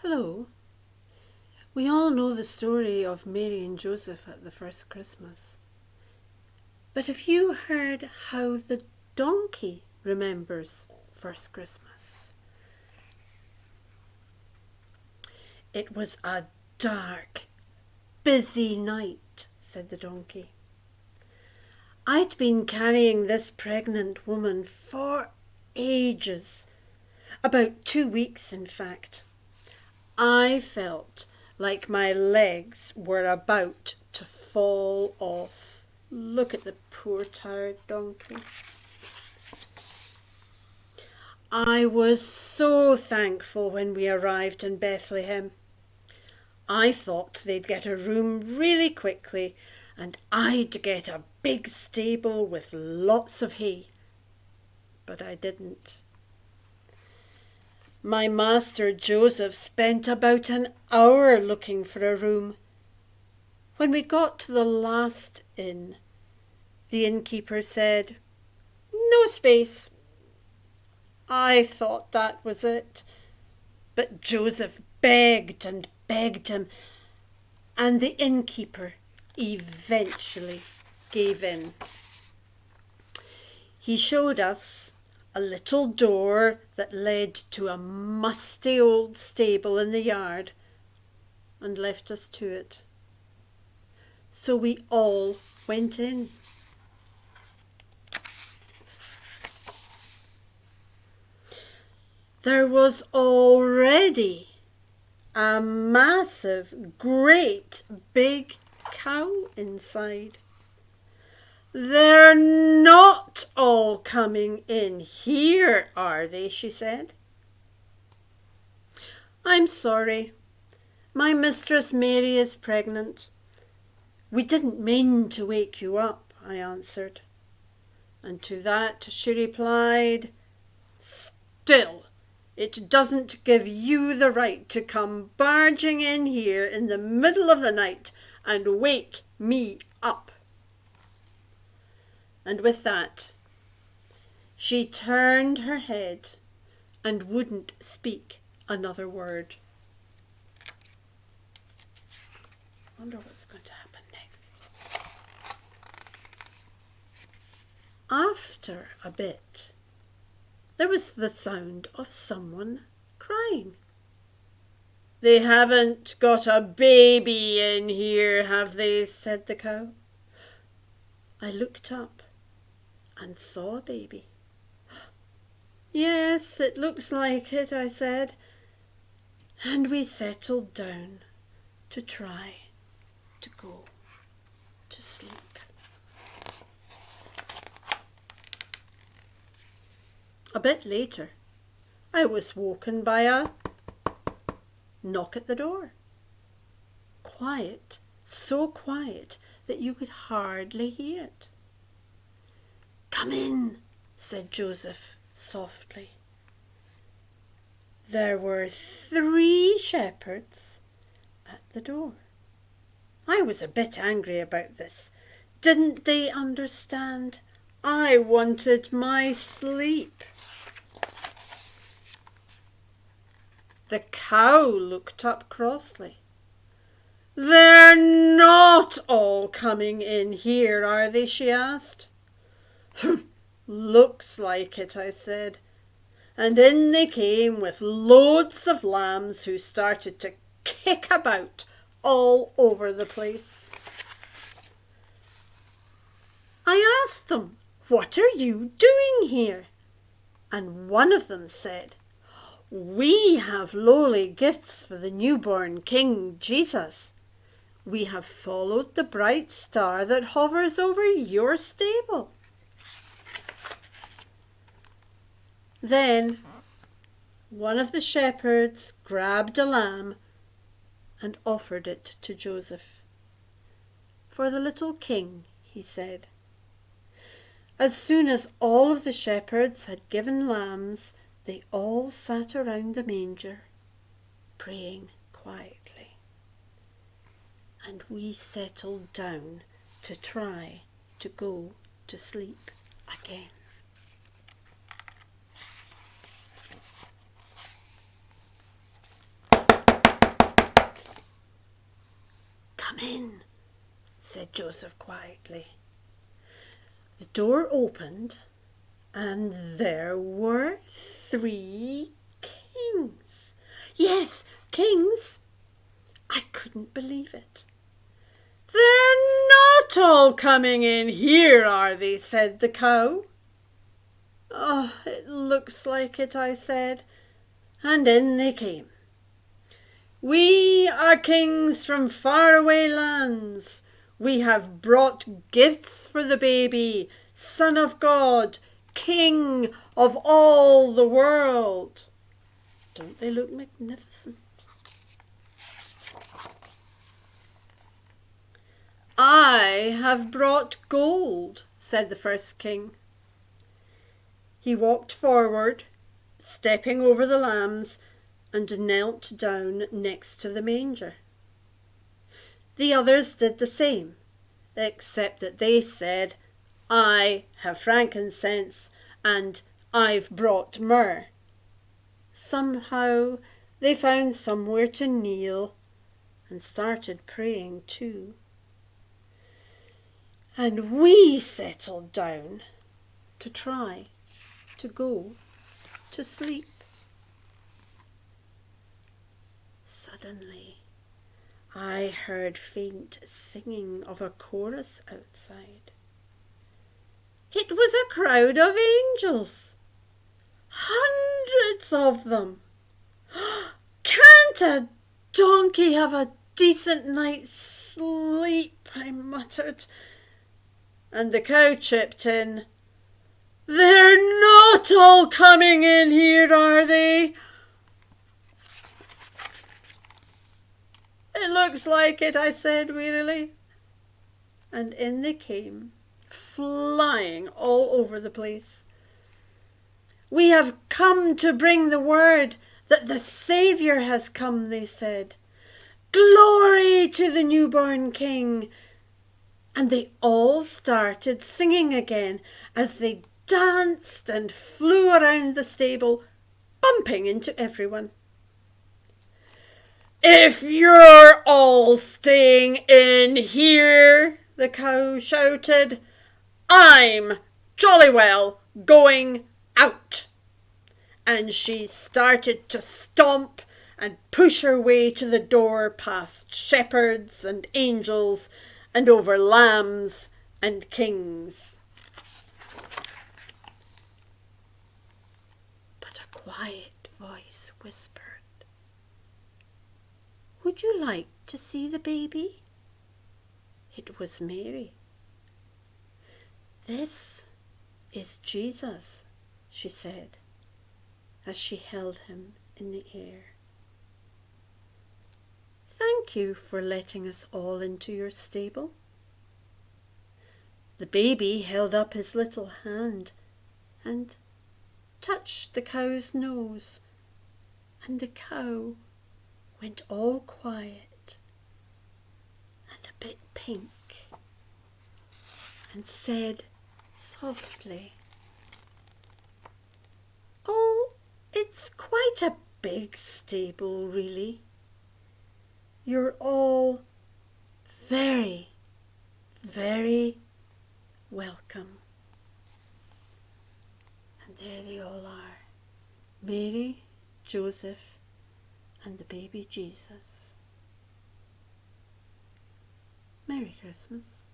Hello. We all know the story of Mary and Joseph at the first Christmas. But have you heard how the donkey remembers first Christmas? It was a dark, busy night, said the donkey. I'd been carrying this pregnant woman for ages, about 2 weeks in fact. I felt like my legs were about to fall off. Look at the poor tired donkey. I was so thankful when we arrived in Bethlehem. I thought they'd get a room really quickly and I'd get a big stable with lots of hay. But I didn't. My master Joseph spent about an hour looking for a room. When we got to the last inn, the innkeeper said, "No space." I thought that was it, but Joseph begged and begged him, and the innkeeper eventually gave in. He showed us a little door that led to a musty old stable in the yard and left us to it. So we all went in. There was already a massive, great big cow inside. "They're not all coming in here, are they?" she said. "I'm sorry. My mistress Mary is pregnant. We didn't mean to wake you up," I answered. And to that she replied, "Still, it doesn't give you the right to come barging in here in the middle of the night and wake me up." And with that, she turned her head and wouldn't speak another word. I wonder what's going to happen next. After a bit, there was the sound of someone crying. "They haven't got a baby in here, have they?" said the cow. I looked up and saw a baby. "Yes, it looks like it," I said, and we settled down to try to go to sleep. A bit later, I was woken by a knock at the door. Quiet, so quiet that you could hardly hear it. "Come in," said Joseph softly. There were 3 shepherds at the door. I was a bit angry about this. Didn't they understand? I wanted my sleep. The cow looked up crossly. "They're not all coming in here, are they?" she asked. "Looks like it," I said. And in they came with loads of lambs who started to kick about all over the place. I asked them, "What are you doing here?" And one of them said, "We have lowly gifts for the newborn King Jesus. We have followed the bright star that hovers over your stable." Then one of the shepherds grabbed a lamb and offered it to Joseph. "For the little king," he said. As soon as all of the shepherds had given lambs, they all sat around the manger, praying quietly. And we settled down to try to go to sleep again. "Come in," said Joseph quietly. The door opened, and there were 3 kings. Yes, kings. I couldn't believe it. "They're not all coming in here, are they?" said the cow. "Oh, it looks like it," I said, and in they came. "We are kings from faraway lands. We have brought gifts for the baby, Son of God, King of all the world." Don't they look magnificent? "I have brought gold," said the first king. He walked forward, stepping over the lambs, and knelt down next to the manger. The others did the same, except that they said, "I have frankincense," and "I've brought myrrh." Somehow they found somewhere to kneel and started praying too. And we settled down to try to go to sleep. Suddenly, I heard faint singing of a chorus outside. It was a crowd of angels, hundreds of them. "Can't a donkey have a decent night's sleep?" I muttered. And the cow chipped in, "They're not all coming in here, are they?" "It looks like it," I said wearily. And in they came, flying all over the place. "We have come to bring the word that the Saviour has come," they said. "Glory to the newborn King." And they all started singing again as they danced and flew around the stable, bumping into everyone. "If you're all staying in here," the cow shouted, "I'm jolly well going out." And she started to stomp and push her way to the door past shepherds and angels and over lambs and kings. But a quiet voice whispered, "Would you like to see the baby?" It was Mary. "This is Jesus," she said, as she held him in the air. "Thank you for letting us all into your stable." The baby held up his little hand and touched the cow's nose, and the cow went all quiet and a bit pink and said softly, "Oh, it's quite a big stable, really. You're all very, very welcome." And there they all are, Mary, Joseph, and the baby Jesus. Merry Christmas.